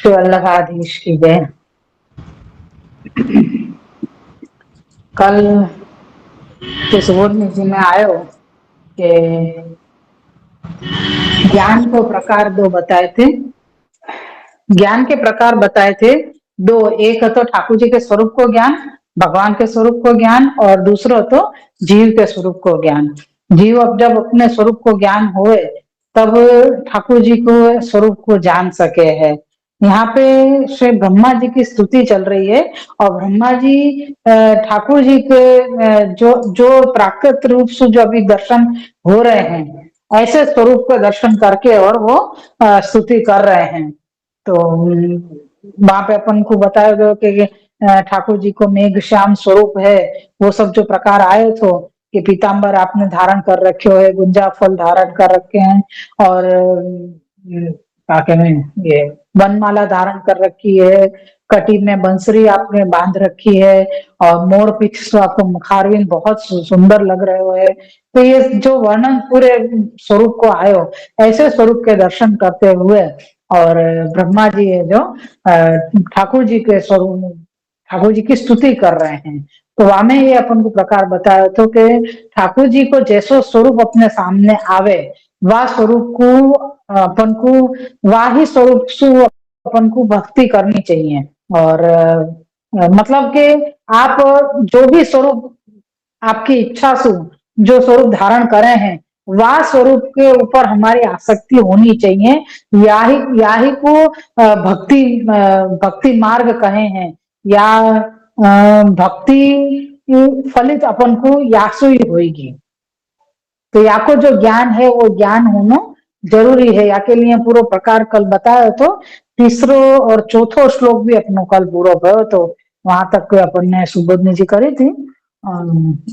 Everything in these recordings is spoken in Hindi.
श्री वल्लभाधीश की जय। कल के सुबोधनी जी में आयो कि ज्ञान को प्रकार दो बताए थे। ज्ञान के प्रकार बताए थे दो, एक तो ठाकुर जी के स्वरूप को ज्ञान, भगवान के स्वरूप को ज्ञान, और दूसरा तो जीव के स्वरूप को ज्ञान। जीव अब जब अपने स्वरूप को ज्ञान होए तब ठाकुर जी को स्वरूप को जान सके है। यहाँ पे श्री ब्रह्मा जी की स्तुति चल रही है और ब्रह्मा जी ठाकुर जी के जो जो प्राकृत रूप से जो अभी दर्शन हो रहे हैं, ऐसे स्वरूप का दर्शन करके और वो स्तुति कर रहे हैं। तो वहां पे अपन को बताया गया कि ठाकुर जी को मेघ श्याम स्वरूप है। वो सब जो प्रकार आए थे कि पीताम्बर आपने धारण कर रखे हो है, गुंजा फल धारण कर रखे हैं, और क्या कहते हैं ये वनमाला धारण कर रखी है, कटी में बंसरी आपने बांध रखी है, और मोर पीछ से आपको मुखारविंद बहुत सुंदर लग रहे हो है। तो ये जो वर्णन पूरे स्वरूप को आयो, ऐसे स्वरूप के दर्शन करते हुए और ब्रह्मा जी है जो ठाकुर जी के स्वरूप, ठाकुर जी की स्तुति कर रहे हैं। तो वहां में ये अपन को प्रकार बताया तो कि ठाकुर जी को जैसो स्वरूप अपने सामने आवे, वह स्वरूप को अपन को, वह ही स्वरूप से अपन को भक्ति करनी चाहिए। और मतलब कि आप जो भी स्वरूप आपकी इच्छा से जो स्वरूप धारण करे हैं, वह स्वरूप के ऊपर हमारी आसक्ति होनी चाहिए। या ही को भक्ति मार्ग कहे हैं, या भक्ति फलित अपन को यासु ही होगी। तो या को जो ज्ञान है वो ज्ञान होना जरूरी है। या के लिए पूरा प्रकार कल बताया तो तीसरो और चौथो श्लोक भी अपनो कल पूरा भयो, तो वहां तक अपन ने सुबोधनी जी करी थी।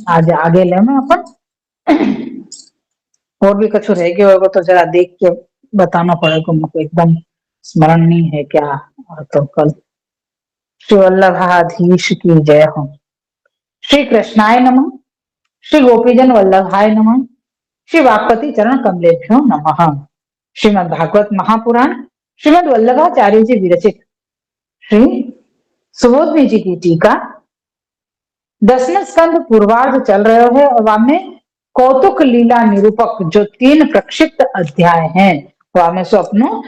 आज आगे ले में अपन और भी कुछ रह गया होगा तो जरा देख के बताना पड़ेगा, मुझको एकदम स्मरण नहीं है क्या। तो कल श्री वल्लभाधीश की जय हो। श्री कृष्णाय नमः। श्री गोपीजन वल्लभाय नमः। श्री वाक्पति चरण कमलेभ्यो नमः। श्रीमद् भागवत महापुराण श्रीमद् वल्लभाचार्य जी विरचित श्री सुबोधनी जी की टीका 10वें स्कंद पूर्वार्ध चल रहे है, और वहां में कौतुक लीला निरूपक जो 3 प्रक्षिप्त अध्याय हैं, वहां में से अपनो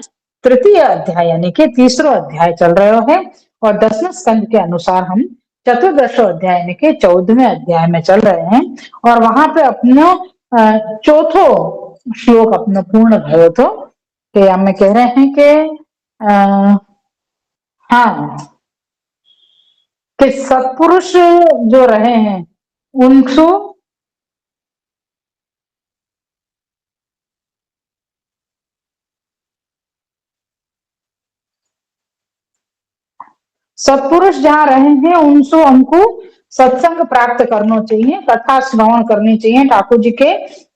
तृतीय अध्याय यानी कि तीसरा अध्याय चल रहे है, और 10वें स्कंद के अनुसार हम चतुर्दश अध्याय यानी कि 14वें अध्याय में चल रहे हैं। और वहां पे अपनो चौथो श्लोक अपनो पूर्ण भयो तो हमें कह रहे हैं कि हाँ, कि सत्पुरुष जो रहे हैं उनको सत्पुरुष जहाँ रहे हैं उनसे हमको सत्संग प्राप्त करना चाहिए, कथा श्रवण करनी चाहिए, ठाकुर जी के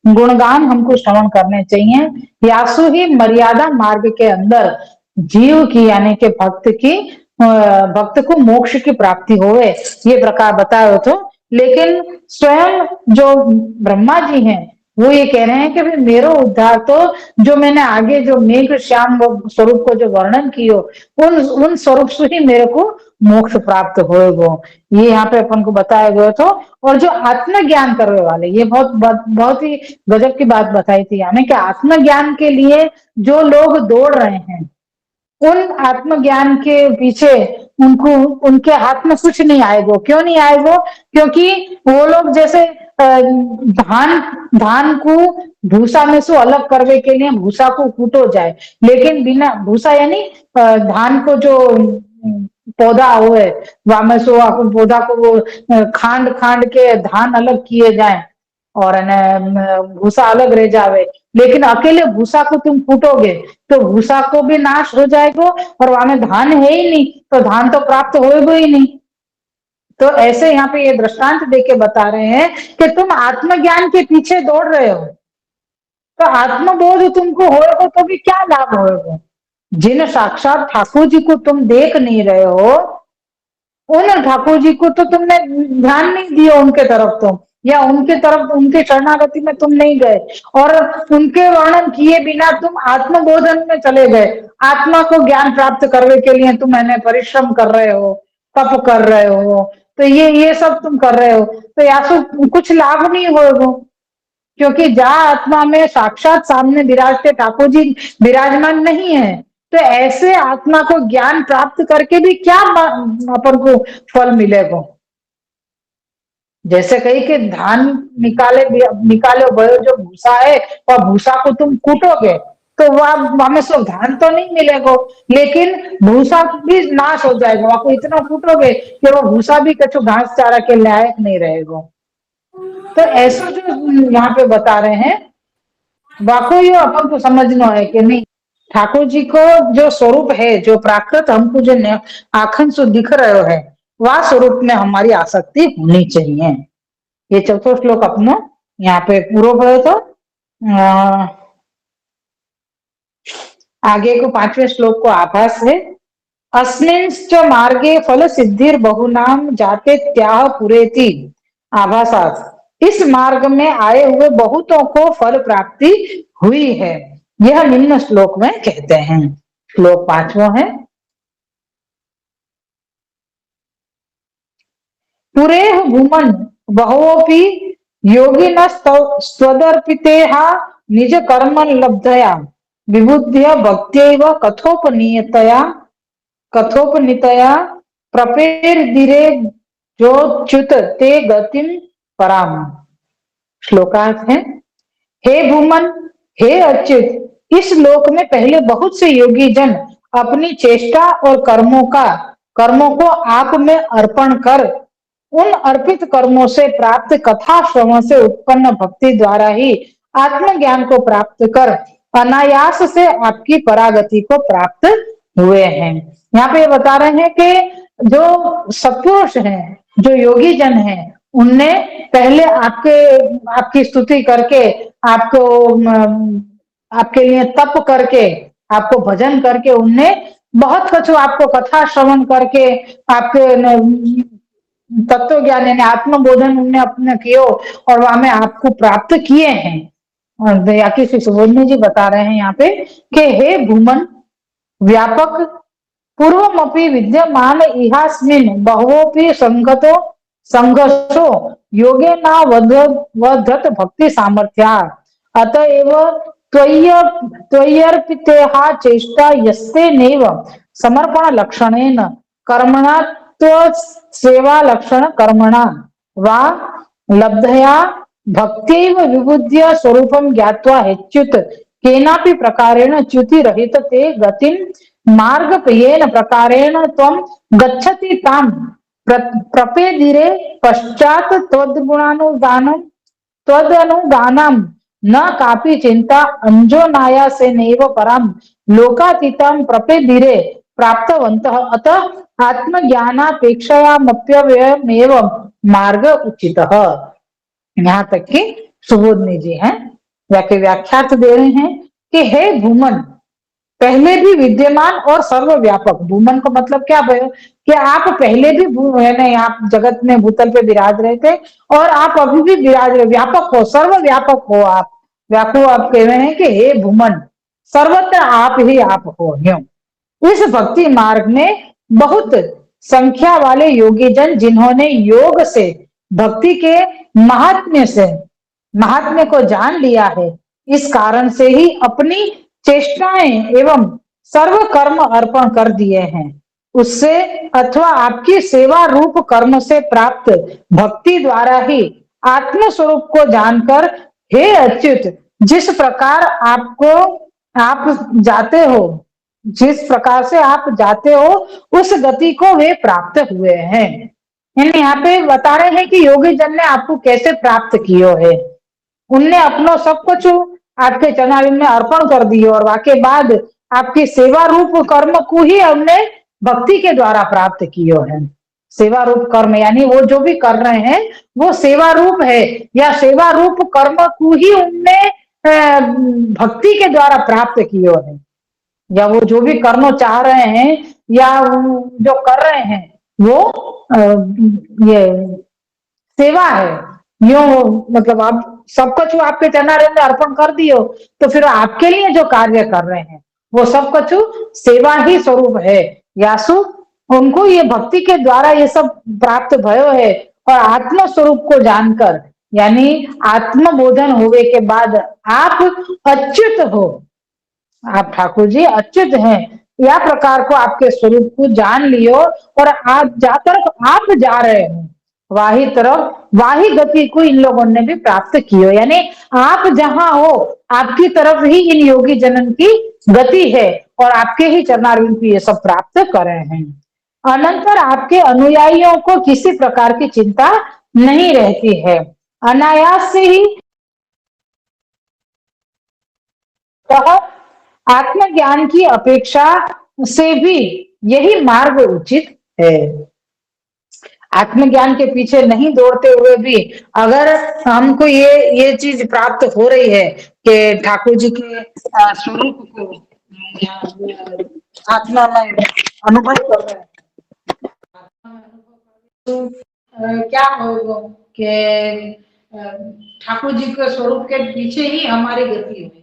गुणगान हमको श्रवण करने चाहिए। यासु ही मर्यादा मार्ग के अंदर जीव की यानी कि भक्त को मोक्ष की प्राप्ति होवे, ये प्रकार बताया तो। लेकिन स्वयं जो ब्रह्मा जी हैं वो ये कह रहे हैं कि भाई मेरा उद्धार तो जो मैंने आगे जो मेघ श्याम स्वरूप को जो वर्णन कियो, उन स्वरूप से ही मेरे को मोक्ष प्राप्त होएगो, ये यहाँ पे अपन को बताया गया तो। और जो आत्मज्ञान करने वाले, ये बहुत ही गजब की बात बताई थी यानी कि आत्मज्ञान के लिए जो लोग दौड़ रहे हैं, उन आत्मज्ञान के पीछे उनको उनके हाथ में कुछ नहीं आएगा। क्यों नहीं आएगा? क्योंकि वो लोग जैसे धान धान को भूसा में से अलग करने के लिए भूसा को कूटो जाए, लेकिन बिना भूसा यानी धान को जो पौधा हुए वहां में से पौधा को वो खांड खांड के धान अलग किए जाए और भूसा अलग रह जावे। लेकिन अकेले भूसा को तुम कूटोगे तो भूसा को भी नाश हो जाएगा, और वहां में धान है ही नहीं तो धान तो प्राप्त होएगा ही नहीं। तो ऐसे यहाँ पे ये दृष्टांत देके बता रहे हैं कि तुम आत्मज्ञान के पीछे दौड़ रहे हो, तो आत्मबोध तुमको होएगा तो भी क्या लाभ होएगा? जिन साक्षात ठाकुर जी को तुम देख नहीं रहे हो, उन ठाकुर जी को तो तुमने ध्यान नहीं दिया उनके तरफ तो, या उनके तरफ उनके शरणागति में तुम नहीं गए और उनके वर्णन किए बिना तुम आत्मबोधन में चले गए, आत्मा को ज्ञान प्राप्त करने के लिए तुम मैंने परिश्रम कर रहे हो, तप कर रहे हो, तो ये सब तुम कर रहे हो, तो या तो कुछ लाभ नहीं होगा, क्योंकि जहाँ आत्मा में साक्षात सामने विराजते ठाकुर जी विराजमान नहीं है, तो ऐसे आत्मा को ज्ञान प्राप्त करके भी क्या अपन को फल मिलेगा। जैसे कही कि धान निकाले भयो जो भूसा है, और भूसा को तुम कूटोगे तो वह हमें सब धान तो नहीं मिलेगा, लेकिन भूसा भी नाश हो जाएगा, आपको इतना कूटोगे कि वो भूसा भी कछु घास चारा के लायक नहीं रहेगा। तो ऐसा जो यहाँ पे बता रहे हैं, वाकई अपन को समझना है कि नहीं, ठाकुर जी को जो स्वरूप है, जो प्राकृत हमको जो आखन से दिख रहे है, वह स्वरूप में हमारी आसक्ति होनी चाहिए। ये चौथो श्लोक अपनो यहाँ पे पूरा भयो तो आगे को पांचवें श्लोक को आभास है। अस्मिंश्च मार्गे फल सिद्धिर बहुनाम जाते त्याह पुरेति आभासात। इस मार्ग में आए हुए बहुतों को फल प्राप्ति हुई है, यह निम्न श्लोक में कहते हैं। श्लोक पांचवा है। पुरेह भूमन बहवोपि योगिन स्वदर्पितेहा निज कर्म लब्धया विबुद्ध्य भक्त्यैव कथोपनीतया प्रपेर्दिरे जोच्युत ते गतिम पराम। श्लोकार्थ है। हे भूमन, हे अच्युत, इस लोक में पहले बहुत से योगी जन अपनी चेष्टा और कर्मों को आप में अर्पण कर उन अर्पित कर्मों से प्राप्त कथा श्रवण से उत्पन्न भक्ति द्वारा ही आत्मज्ञान को प्राप्त कर अनायास से आपकी परागति को प्राप्त हुए हैं। यहाँ पे बता रहे हैं कि जो सत्पुरुष हैं, जो योगी जन हैं, उनने पहले आपकी स्तुति करके, आपको आपके लिए तप करके, आपको भजन करके, उनने बहुत कुछ आपको कथा श्रवण करके आपके तत्व ज्ञान यानी आत्मबोधन उनने अपने किए और वहां में आपको प्राप्त किए हैं। और दयाकी श्री सुबोधनी जी बता रहे हैं यहाँ पे कि हे भूमन, व्यापक पूर्वमपि विद्यमान इहास्मिन् बहवोपि संघर्षो योगेना वधत भक्ति सामर्थ्या अतएव त्वय्यर्पितेहा चेष्टा यस्ते नैव समर्पण लक्षणेन कर्मणा सेवा लक्षण कर्मणा वा लब्धया भक्त्यैव विबुद्ध्य स्वरूपं ज्ञात्वा हेच्युत केनापि प्रकारेण च्युति रहित ते गतिं मार्ग प्रियेण प्रकारेण त्वं गच्छति ताम प्रपेदिरे पश्चात त्वदनुगानम न कापि चिंता अंजोनाया से नैव परम लोकातीतम प्रपेदिरे प्राप्तवन्तः अतः आत्मज्ञानापेक्षयामप्यव्ययमेव मार्ग उचितः। यहाँ तक कि सुबोधनी जी हैं व्याख्यात दे रहे हैं कि हे भूमन, पहले भी विद्यमान और सर्वव्यापक। भूमन को मतलब क्या भयो कि आप पहले भी है ना, आप जगत में भूतल पे विराज रहे थे और आप अभी भी विराज रहे, व्यापक हो, सर्वव्यापक हो आप। व्यापक आप कह रहे हैं कि हे भूमन, सर्वत्र आप ही आप हो। इस भक्ति मार्ग में बहुत संख्या वाले योगी जन जिन्होंने योग से भक्ति के महात्म्य को जान लिया है, इस कारण से ही अपनी चेष्टाएं एवं सर्व कर्म अर्पण कर दिए हैं। उससे अथवा आपकी सेवा रूप कर्म से प्राप्त भक्ति द्वारा ही आत्म स्वरूप को जानकर हे अच्युत, जिस प्रकार आप जाते हो, जिस प्रकार से आप जाते हो उस गति को वे प्राप्त हुए हैं। यहाँ पे बता रहे हैं कि योगी जन ने आपको कैसे प्राप्त किया है। उनने अपना सब कुछ आपके चरणारिंद में अर्पण कर दिए और वाके बाद आपकी सेवा रूप कर्म को ही हमने भक्ति के द्वारा प्राप्त किए है। सेवा रूप कर्म यानी वो जो भी कर रहे हैं वो सेवा रूप है, या सेवा रूप कर्म को ही उनने भक्ति के द्वारा प्राप्त किए है। या वो जो भी कर्म चाह रहे हैं या जो कर रहे हैं वो ये सेवा है, यो मतलब आप सब कुछ आपके चरणारविंद में अर्पण कर दियो, तो फिर आपके लिए जो कार्य कर रहे हैं वो सब कुछ सेवा ही स्वरूप है। यासु उनको ये भक्ति के द्वारा ये सब प्राप्त भयो है। और आत्म स्वरूप को जानकर, यानी आत्मबोधन होने के बाद आप अच्युत हो, आप ठाकुर जी अच्युत हैं, या प्रकार को आपके स्वरूप को जान लियो। और आप जा तरफ आप जा रहे हो, वाही तरफ वाही गति को इन लोगों ने भी प्राप्त कियो, यानी आप जहां हो आपकी तरफ ही इन योगी जनन की गति है, और आपके ही चरणारविंद की ये सब प्राप्त कर रहे हैं। अनंतर आपके अनुयायियों को किसी प्रकार की चिंता नहीं रहती है, अनायास से ही आत्मज्ञान की अपेक्षा से भी यही मार्ग उचित है। आत्मज्ञान के पीछे नहीं दौड़ते हुए भी अगर हमको ये चीज प्राप्त हो रही है कि ठाकुर जी के स्वरूप को आत्मा में अनुभव कर रहे हैं, तो क्या होगा कि ठाकुर जी के स्वरूप के पीछे ही हमारी गति होगी।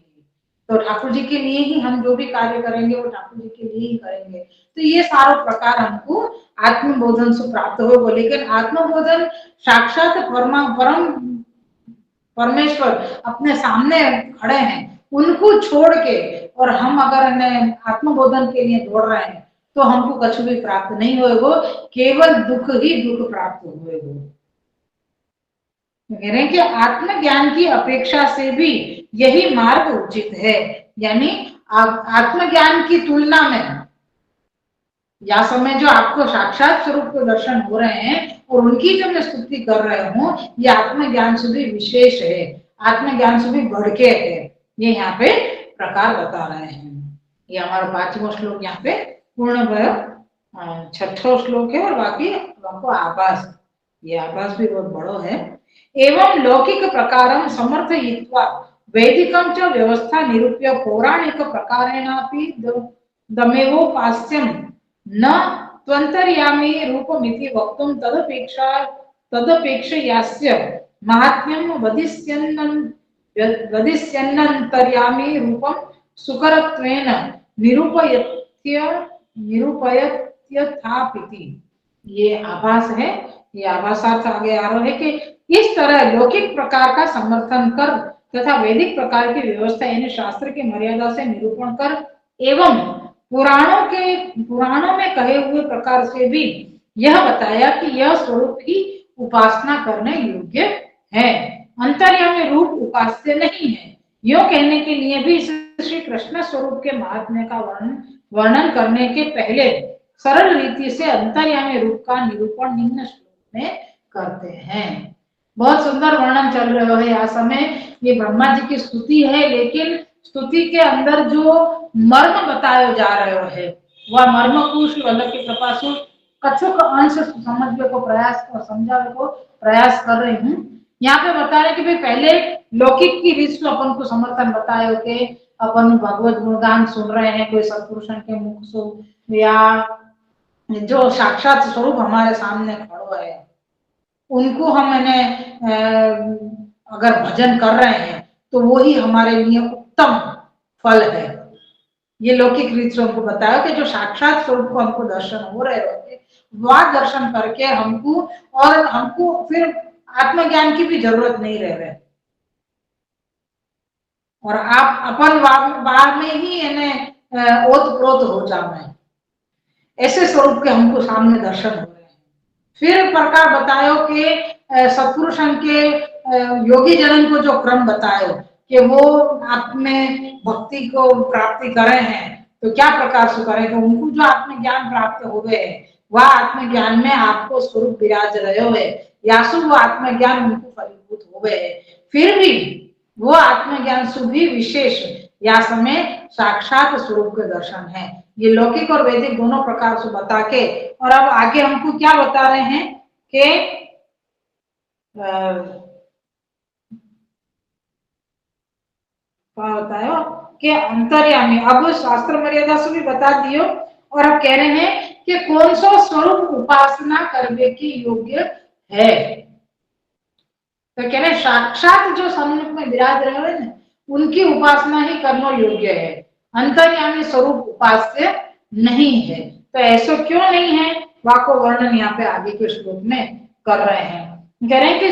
तो ठाकुर जी के लिए ही हम जो भी कार्य करेंगे वो ठाकुर जी के लिए ही करेंगे। तो ये सारा प्रकार हमको आत्मबोधन से प्राप्त होगा। लेकिन आत्मबोधन साक्षात परम परमेश्वर अपने सामने खड़े हैं, उनको छोड़ के और हम अगर आत्मबोधन के लिए दौड़ रहे हैं तो हमको कुछ भी प्राप्त नहीं होगा, केवल दुख ही दुख प्राप्त होगा। कह रहे हैं कि आत्मज्ञान की अपेक्षा से भी यही मार्ग उचित है, यानी आत्मज्ञान की तुलना में या समय जो आपको साक्षात स्वरूप के दर्शन हो रहे हैं और उनकी जो मैं स्तुति कर रहे हूँ, ये आत्मज्ञान से भी विशेष है, आत्मज्ञान से भी बढ़ के है। ये यहाँ पे प्रकार बता रहे हैं। ये हमारा 5वां श्लोक यहाँ पे पूर्ण भयो, 6वां श्लोक है और बाकी हमको आभास, ये आभास भी बहुत बड़ो है। एवं लौकिक प्रकारम समर्थयित्वा वैदिकं च व्यवस्था निरूप्य पौराणिक प्रकारेणापि दमेवोपास्यं न त्वन्तर्यामी रूपमिति वक्तुं तदपेक्षयास्य महात्म्यं वदिष्यन्नन्तर्यामी रूपं सुकरत्वेन निरूपयत्यथापिति। ये आभास है, ये आभासार्थ आगे आ रहा है कि इस तरह लौकिक प्रकार का समर्थन कर तथा वैदिक प्रकार की व्यवस्था यानी शास्त्र की मर्यादा से निरूपण कर एवं पुराणों में कहे हुए प्रकार से भी यह बताया कि यह स्वरूप ही उपासना करने योग्य है, अंतर्यामी रूप उपास्य नहीं है। यो कहने के लिए भी श्री कृष्ण स्वरूप के महात्म्य का वर्णन करने के पहले सरल रीति से अंतर्यामी रूप का निरूपण निम्न श्लोक में करते हैं। बहुत सुंदर वर्णन चल रहा है यहाँ समय, ये ब्रह्मा जी की स्तुति है, लेकिन स्तुति के अंदर जो मर्म बताया जा रहा है वह मर्म को श्री वल्लभ की कृपा से कछुक अंश समझने को प्रयास और समझाने को प्रयास कर रही हूँ। यहाँ पे बता रहे कि भाई पहले लौकिक की रीत से अपन को समर्थन बताए के अपन भगवत गुणगान सुन रहे हैं कोई सत्पुरुषों के मुख से या जो साक्षात स्वरूप हमारे सामने खड़ो है उनको हम अगर भजन कर रहे हैं तो वो ही हमारे लिए उत्तम फल है। ये लौकिक रीत से हमको बताया कि जो साक्षात स्वरूप को हमको दर्शन हो रहे होते वह दर्शन करके हमको फिर आत्मज्ञान की भी जरूरत नहीं रह रहे और आप अपन वार में ही इन्हें ओतप्रोत हो जाए, ऐसे स्वरूप के हमको सामने दर्शन हो रहे हैं। फिर प्रकार बतायो कि सत्पुरुषों के योगी जनन को जो क्रम बतायो कि वो आप में भक्ति को प्राप्ति करे हैं तो क्या प्रकार से करें, तो उनको जो आत्मज्ञान प्राप्त हो गए वह आत्मज्ञान में आपको स्वरूप विराज रहे है यासु वो आत्मज्ञान उनको फलीभूत हो गए। फिर भी वो आत्मज्ञान से भी विशेष या समय साक्षात स्वरूप के दर्शन है। ये लौकिक और वैदिक दोनों प्रकार से बता के और अब आगे हमको क्या बता रहे हैं कि बतायो कि अंतर्यामी, अब शास्त्र मर्यादा से भी बता दियो और अब कह रहे हैं कि कौन सा स्वरूप उपासना करने की योग्य है। तो कह रहे साक्षात जो सन्मुख में विराज रहे हैं उनकी उपासना ही कर्म योग्य है, अंतर्यामी स्वरूप उपास्य नहीं है। तो ऐसा क्यों नहीं है, वाको वर्णन यहाँ पे आगे के श्लोक में कर रहे हैं। कह रहे हैं कि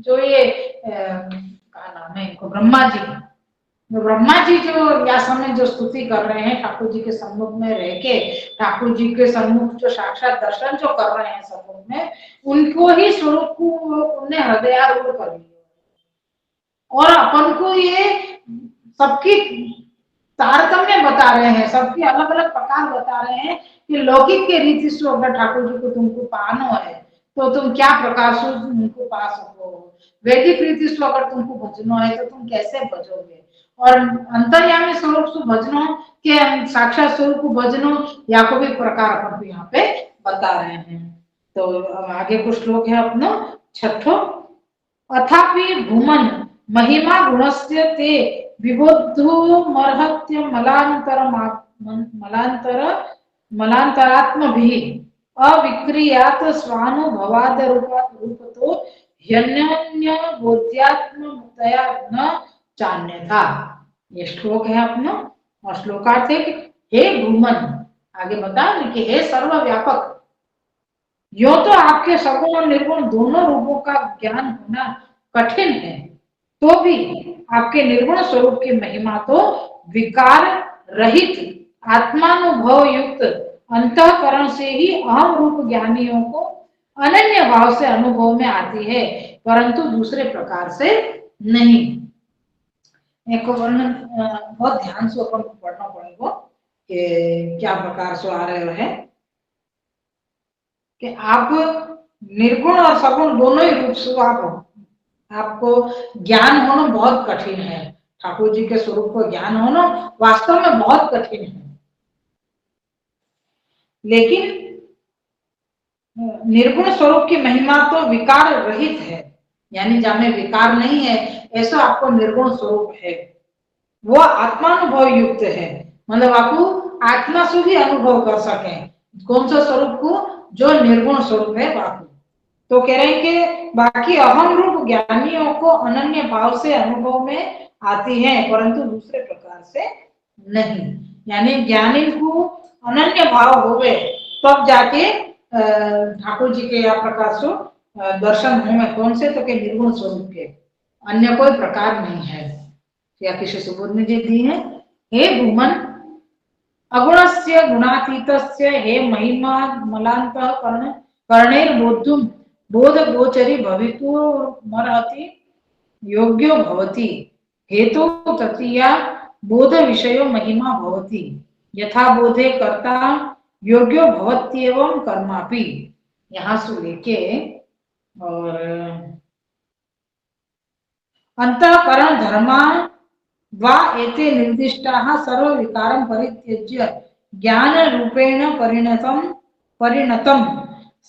जो ये क्या नाम है इनको, ब्रह्मा जी, ब्रह्मा जी जो व्यास में जो स्तुति कर रहे हैं ठाकुर जी के सम्मुख में रह के, ठाकुर जी के सम्मुख जो साक्षात दर्शन जो कर रहे हैं सम्मुख में, उनको ही स्वरूप को उन्हें हृदयारूढ़ कर लिया और अपन को ये सबकी तारतम्य बता रहे हैं, सबकी अलग अलग प्रकार बता रहे हैं कि लौकिक के रीति से अगर ठाकुर जी को तुमको पानो है तो तुम क्या प्रकार से उनको पा सको, वैदिक रीति से अगर तुमको भजनो है तो तुम कैसे भजोगे, और अंतर्यामी स्वरूप से भजनो के साक्षात स्वरूप को भजनो, या को भी प्रकार अपन को यहाँ पे बता रहे हैं। तो आगे कुछ श्लोक है अपना छठो, अथापि भूमन महिमा गुणस्य ते विबोद्धुमर्हत्य मलांतर मलांतरात्मभिः अविक्रियात् स्वानुभवाद रूपतो ह्यन्य बोध्यात्मतया न चान्यथा। ये श्लोक है अपना, और श्लोकार्थ है कि हे भूमन, आगे बता कि हे सर्वव्यापक, यो तो आपके सगुण और निर्गुण दोनों रूपों का ज्ञान होना कठिन है, तो भी आपके निर्गुण स्वरूप की महिमा तो विकार रहित आत्मानुभव युक्त अंतःकरण से ही अहम रूप ज्ञानियों को अनन्य भाव से अनुभव में आती है, परंतु दूसरे प्रकार से नहीं। एक वर्णन बहुत ध्यान से अपन को पढ़ना पड़ेगा कि क्या प्रकार से आ रहे हैं कि आप निर्गुण और सगुण दोनों ही रूप से आपको ज्ञान होना बहुत कठिन है, ठाकुर जी के स्वरूप को ज्ञान होना वास्तव में बहुत कठिन है, लेकिन निर्गुण स्वरूप की महिमा तो विकार रहित है, यानी जहाँ में विकार नहीं है ऐसा आपको निर्गुण स्वरूप है, वो आत्मानुभव युक्त है, मतलब आपको आत्मा से भी अनुभव कर सके कौन सा स्वरूप को, जो निर्गुण स्वरूप है बापू। तो कह रहे हैं कि बाकी अहम रूप ज्ञानियों को अनन्य भाव से अनुभव में आती है, परंतु दूसरे प्रकार से नहीं, यानी ज्ञानी को अनन्य भाव हो गए तब जाके ठाकुर जी के या प्रकार से दर्शन होंगे, कौन से, तो के निर्गुण स्वरूप के, अन्य कोई प्रकार नहीं है। या किसी सुबोध ने जी दी है, हे भूमन अगुणस्य गुणातीतस्य हे महिमा मलांतः कर्णैर्बोद्धुं बोध गोचरी भवितुमर्हति योग्यो भवति हेतु तृतीया बोध विषयो महिमा भवति यथा बोधे कर्ता योग्यो भवत्येवं कर्मापि। यहाँ से लेके और अंतःकरण धर्मा वा एते निर्दिष्टाः सर्व विकारं परित्यज्य ज्ञान रूपेण परिणतम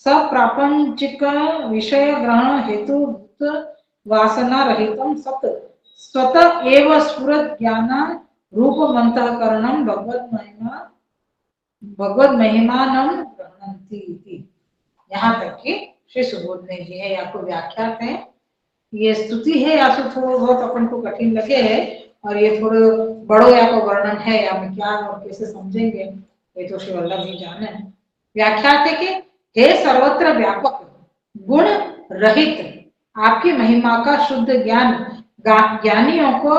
सप्रापंचिक विषय ग्रहण हेतु वासना रहितम सत स्वत एव स्फुरत ज्ञान रूपमंतःकरणं भगवद महिमानं गृह्णन्ति। यहाँ तक कि श्री सुबोधने जी है, या को व्याख्यात है, ये स्तुति है या तो थोड़ा बहुत अपन को कठिन लगे है, और ये थोड़े बड़ो या को वर्णन है, या में क्या और कैसे समझेंगे ये तो श्री वल्लभ जी जाने। व्याख्यात है कि हे सर्वत्र व्यापक गुण रहित आपकी महिमा का शुद्ध ज्ञान ज्ञानियों को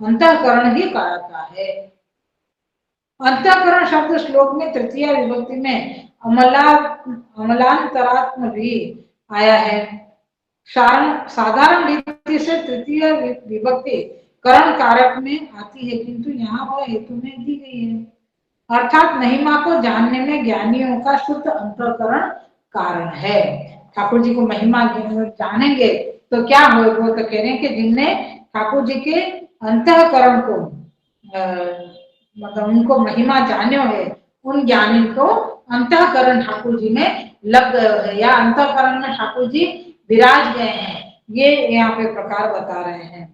अंतःकरण ही कराता है। अंतःकरण शब्द श्लोक में तृतीय विभक्ति में अमलांतरात्म भी आया है। साधारण रीति से तृतीय विभक्ति करण कारक में आती है, किंतु यहाँ वह हेतु में दी गई है, अर्थात महिमा को जानने में ज्ञानियों का शुद्ध अंतःकरण कारण है। ठाकुर जी को महिमा जानेंगे तो क्या होगा, तो कह रहे हैं कि जिनने ठाकुर जी के अंतःकरण को मतलब उनको महिमा जाने है, उन ज्ञानी को अंतःकरण ठाकुर जी में लग गए है, या अंतःकरण में ठाकुर जी विराज गए हैं, ये यहाँ पे प्रकार बता रहे हैं।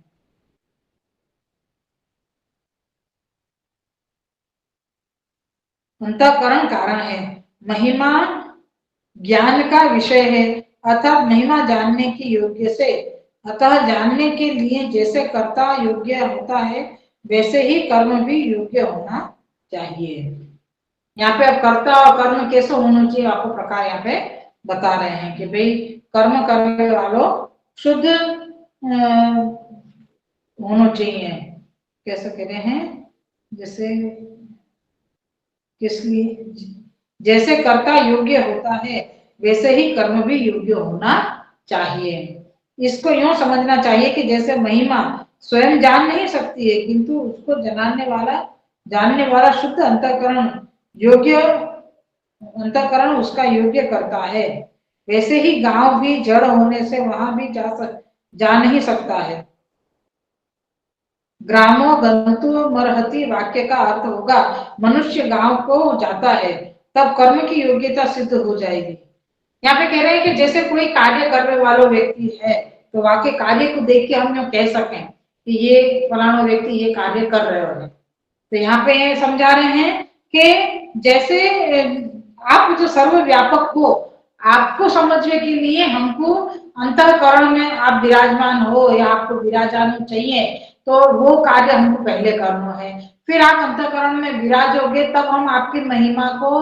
अंतःकरण कारण है, महिमा ज्ञान का विषय है, अर्थात महिमा जानने की योग्य से। अतः जानने के लिए जैसे कर्ता योग्य होता है वैसे ही कर्म भी योग्य होना चाहिए। यहाँ पे अब कर्ता और कर्म कैसे होना चाहिए आपको प्रकार यहाँ पे बता रहे हैं कि भाई कर्म करने वालों शुद्ध होना चाहिए। कैसे कह रहे हैं, जैसे किस लिए, जैसे कर्ता योग्य होता है वैसे ही कर्म भी योग्य होना चाहिए। इसको यूं समझना चाहिए कि जैसे महिमा स्वयं जान नहीं सकती है किंतु उसको जानने वाला शुद्ध अंतःकरण योग्य अंतःकरण उसका योग्य करता है, वैसे ही गांव भी जड़ होने से वहां भी जा नहीं सकता है। ग्रामो गंतु मरहति वाक्य का अर्थ होगा मनुष्य गांव को जाता है तब कर्म की योग्यता सिद्ध हो जाएगी। यहाँ पे कह रहे हैं कि जैसे कोई कार्य करने वाला व्यक्ति है तो वाक्य कार्य को देख के हम यूं कह सकें कि ये फलाना व्यक्ति ये कार्य कर रहे हो। तो यहाँ पे समझा रहे हैं कि जैसे आप जो सर्वव्यापक हो आपको समझने के लिए हमको अंतःकरण में आप विराजमान हो या आपको विराजमान चाहिए तो वो कार्य हमको पहले करना है। फिर आप अंतःकरण में विराजोगे तब हम आपकी महिमा को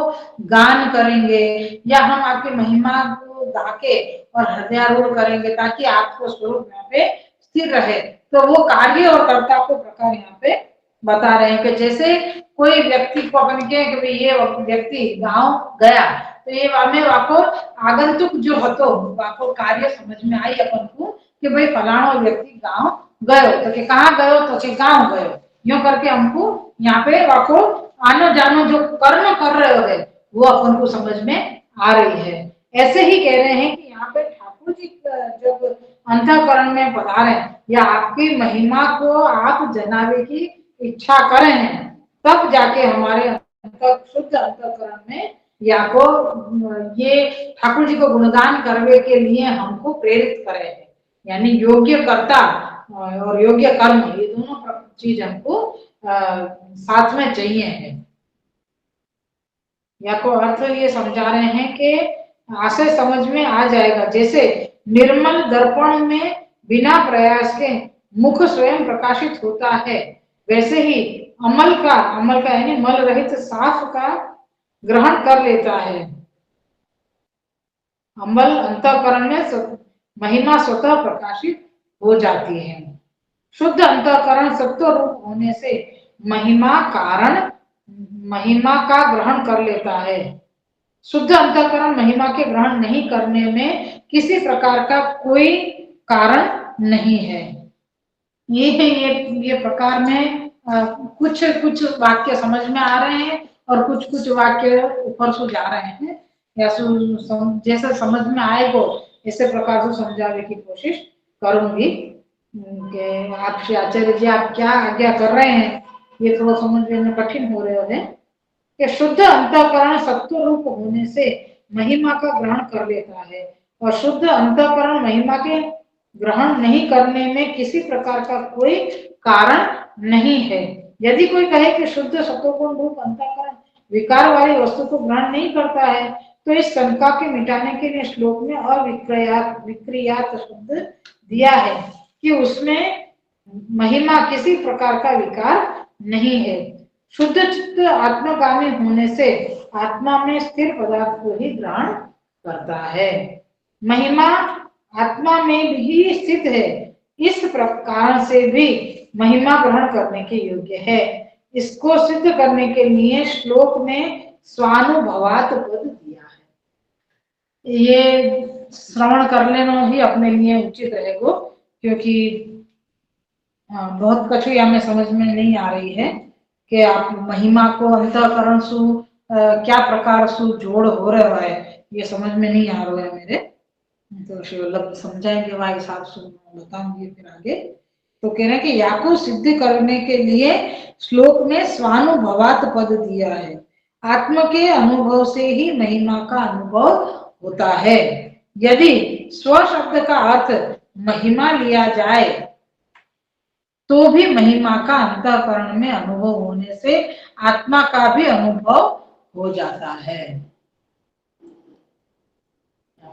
गान करेंगे या हम आपकी महिमा को गा के और हृदयारूढ़ करेंगे ताकि आपको स्वरूप यहाँ पे स्थिर रहे। तो वो कार्य और कर्ता को प्रकार यहाँ पे बता रहे हैं कि जैसे कोई व्यक्ति को अपन कहें कि भाई ये व्यक्ति गांव गया तो ये हमें वाको आगंतुक जो हतो वाको कार्य समझ में आई अपन को कि भाई फलाना व्यक्ति गांव गयो तो कि कहाँ गयो तो कि गांव गयो। यूं करके हमको यहाँ पे वाको आनो जानो जो कर्म कर रहे हो वो अपन को समझ में आ रही है। ऐसे ही कह रहे हैं कि यहाँ पे ठाकुर जी जब अंतःकरण में पधारे या आपकी महिमा को आप जनावे की इच्छा करें हैं तब जाके हमारे शुद्ध अंतःकरण में या को ये ठाकुर जी को गुणगान करने के लिए हमको प्रेरित करे हैं। यानी योग्य कर्ता और योग्य कर्म ये दोनों चीज हमको साथ में चाहिए है। या को अर्थ ये समझा रहे हैं कि आशय समझ में आ जाएगा जैसे निर्मल दर्पण में बिना प्रयास के मुख स्वयं प्रकाशित होता है वैसे ही अमल का यानी मल रहित साफ का ग्रहण कर लेता है। अमल अंतःकरण में महिमा स्वतः प्रकाशित हो जाती है। शुद्ध अंतःकरण सत्व रूप होने से महिमा का ग्रहण कर लेता है। शुद्ध अंतःकरण महिमा के ग्रहण नहीं करने में किसी प्रकार का कोई कारण नहीं है। ये प्रकार में कुछ कुछ वाक्य समझ में आ रहे हैं और कुछ वाक्य ऊपर से जा रहे हैं या जैसे समझ में आएगा इसे प्रकार से समझाने की कोशिश करूंगी। आपसे आचार्य जी आप क्या आज्ञा कर रहे हैं ये थोड़ा समझने में कठिन हो रहे हैं कि शुद्ध अंतःकरण सत्व रूप होने से महिमा का ग्रहण कर लेता है और शुद्ध अंतःकरण महिमा के ग्रहण नहीं करने में किसी प्रकार का कोई कारण नहीं है। यदि कोई कहे कि शुद्ध सत्वगुण रूप अंतःकरण विकार वाली वस्तु को ग्रहण नहीं करता है तो इस शंका के मिटाने के लिए श्लोक में अविक्रियात शब्द दिया है कि उसमें महिमा किसी प्रकार का विकार नहीं है। शुद्ध चित्त आत्मगामी होने से आत्मा में स्थिर पदार्थ को ही ग्रहण करता है। महिमा आत्मा में भी स्थित है इस प्रकार से भी महिमा ग्रहण करने के योग्य है। इसको सिद्ध करने के लिए श्लोक में स्वानुभवात पद दिया है। ये श्रवण कर लेना ही अपने लिए उचित रहेगा क्योंकि बहुत कठिन हमें समझ में नहीं आ रही है कि आप महिमा को अंतःकरण सु क्या प्रकार सु जोड़ हो रहा है ये समझ में नहीं आ रहा है मेरे। तो शिवल्लभ समझाएंगे वह हिसाब से बताऊंगी फिर आगे। तो कह रहे हैं कि या को सिद्ध करने के लिए श्लोक में स्वानुभवात पद दिया है। आत्म के अनुभव से ही महिमा का अनुभव होता है। यदि स्व शब्द का अर्थ महिमा लिया जाए तो भी महिमा का अंतःकरण में अनुभव होने से आत्मा का भी अनुभव हो जाता है।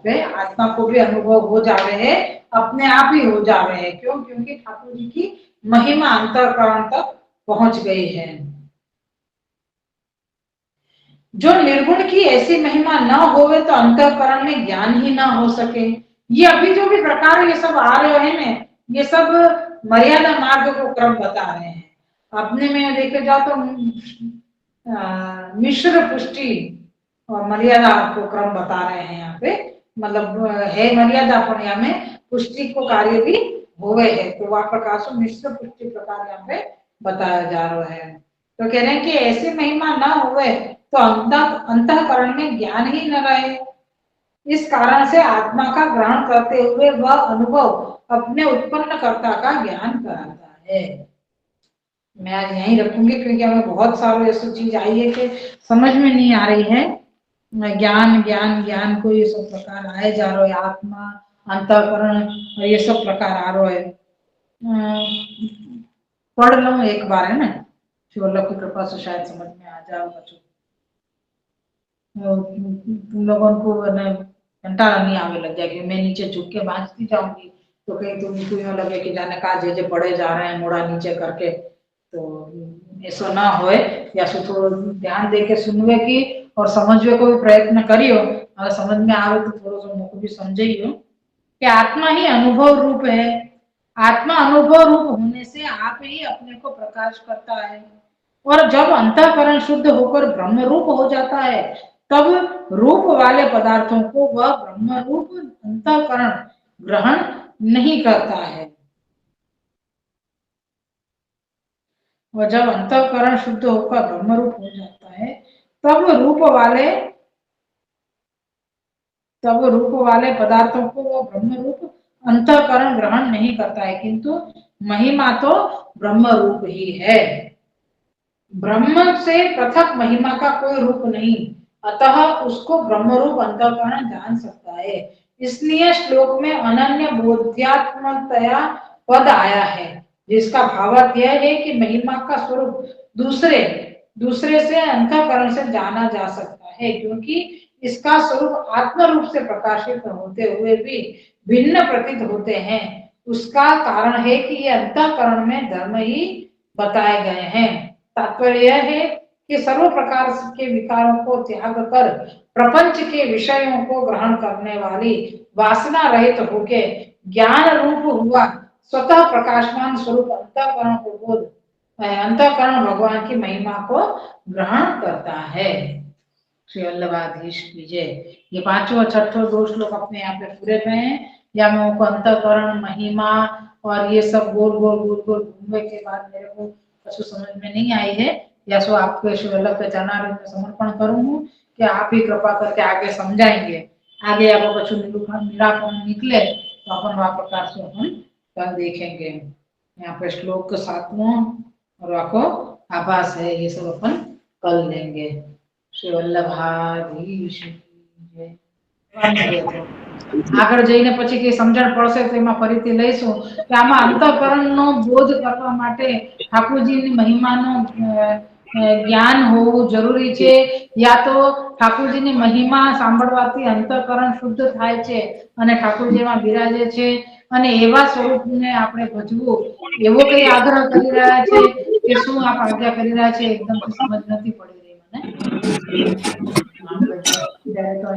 पे आत्मा को भी अनुभव हो जावे है, अपने आप ही हो जावे है। क्यों? क्योंकि ठाकुर जी की महिमा अंतःकरण तक पहुंच गई है। जो निर्गुण की ऐसी महिमा न होवे तो अंतःकरण में ज्ञान ही ना हो सके। ये अभी जो भी प्रकार ये सब आ रहे हैं ना, ये सब मर्यादा मार्ग को क्रम बता रहे हैं। अपने में देखे जाओ तो मिश्र पुष्टि और मर्यादा को क्रम बता रहे हैं यहाँ पे। मतलब है मर्यादा पर यहाँ में पुष्टि को कार्य भी होवे है, तो वह प्रकार से मिश्र पुष्टि प्रकार यहाँ पे बताया जा रहा है। तो कह रहे हैं कि ऐसी महिमा ना हुए तो अंतःकरण में ज्ञान ही न रहे। इस कारण से आत्मा का ग्रहण करते हुए वह अनुभव अपने उत्पन्न कर्ता का ज्ञान कराता है। मैं आज यहीं रखूंगी क्योंकि हमें बहुत सारी ऐसी चीज आई है कि समझ में नहीं आ रही है। ज्ञान ज्ञान ज्ञान को ये सब प्रकार आए जा रहे हैं, आत्मा अंतःकरण और ये सब प्रकार आ रहे है। पढ़ लो एक बार, है ना, शिवल्लभ की कृपा से शायद समझ में आ जाए बच्चों। तुम लोगों को घंटा नहीं आवे लग जाएगी, मैं नीचे झुक के बांचती जाऊंगी तो कहीं तुम्हें लगे कि जाने का जे पढ़े जा रहे हैं मोड़ा नीचे करके, तो ऐसा ना होए। या सो थोड़ा ध्यान दे के सुनवे की और समझवे को भी प्रयत्न करियो। अगर समझ में आवे तो थोड़ा सा मुझको भी समझियो कि आत्मा ही अनुभव रूप है। आत्मा अनुभव रूप होने से आप ही अपने को प्रकाश करता है। और जब अंतःकरण शुद्ध होकर ब्रह्म रूप हो जाता है तब रूप वाले पदार्थों को वह ब्रह्म रूप अंतःकरण ग्रहण नहीं करता है। और जब अंतःकरण शुद्ध होकर ब्रह्म रूप हो जाता है तब रूप वाले पदार्थों को वो ब्रह्म रूप अंतःकरण ग्रहण नहीं करता है, किंतु महिमा तो ब्रह्म रूप ही है। ब्रह्म से पृथक महिमा का कोई रूप नहीं, अतः उसको ब्रह्म रूप अंतःकरण जान सकता है। इसलिए श्लोक में अनन्य बोध्यात्मकतया पद आया है, जिसका भावार्थ यह है कि महिमा का स्वरूप दूसरे दूसरे से अंतःकरण से जाना जा सकता है, क्योंकि इसका स्वरूप आत्म रूप से प्रकाशित होते हुए भी भिन्न प्रतीत होते हैं। उसका कारण है कि ये अंतःकरण में धर्म ही बताए गए हैं। तात्पर्य यह है कि सर्व प्रकार के विकारों को त्याग कर प्रपंच के विषयों को ग्रहण करने वाली वासना रहित होके ज्ञान रूप हुआ स्वतः प्रकाशमान स्वरूप अंतःकरण को बोध अंतःकरण भगवान की महिमा को ग्रहण करता है। श्री वल्लभाधीश विजय। ये पांचों और छठों दो श्लोक अपने यहाँ पे पूरे हुए हैं। या मैं उनको अंतःकरण महिमा और ये सब गोल गोल गोल गोल घूमने के बाद मेरे को कुछ समझ में नहीं आई है, या सो आपके श्री वल्लभ के चरणारविंद में समर्पण करूँ कि आप ही कृपा करके आगे समझाएंगे। आगे आपको कुछ निराकरण निकले तो अपन वह प्रकार से अपन कल देखेंगे। यहाँ पे श्लोक 7वां और आपको आभास है, ये सब अपन कल लेंगे। श्री वल्लभाधीश આગળ જઈને પછી કે સમજણ પડશે તો એમાં ફરીથી લઈશું કે આમાં અંતઃકરણનો બોધ કરવા માટે ઠાકોરજીની મહિમાનો જ્ઞાન હોવું જરૂરી છે, યા તો ઠાકોરજીની મહિમા સાંભળવાથી અંતઃકરણ શુદ્ધ થાય છે અને ઠાકોરજીમાં બિરાજે છે અને એવા સ્વરૂપને આપણે ભજવું એવો કઈ આગ્રહ કરી રહ્યા છે કે શું આપ આજ્ઞા કરી રહ્યા છે, એકદમ સમજ નથી પડી રહી મને। तो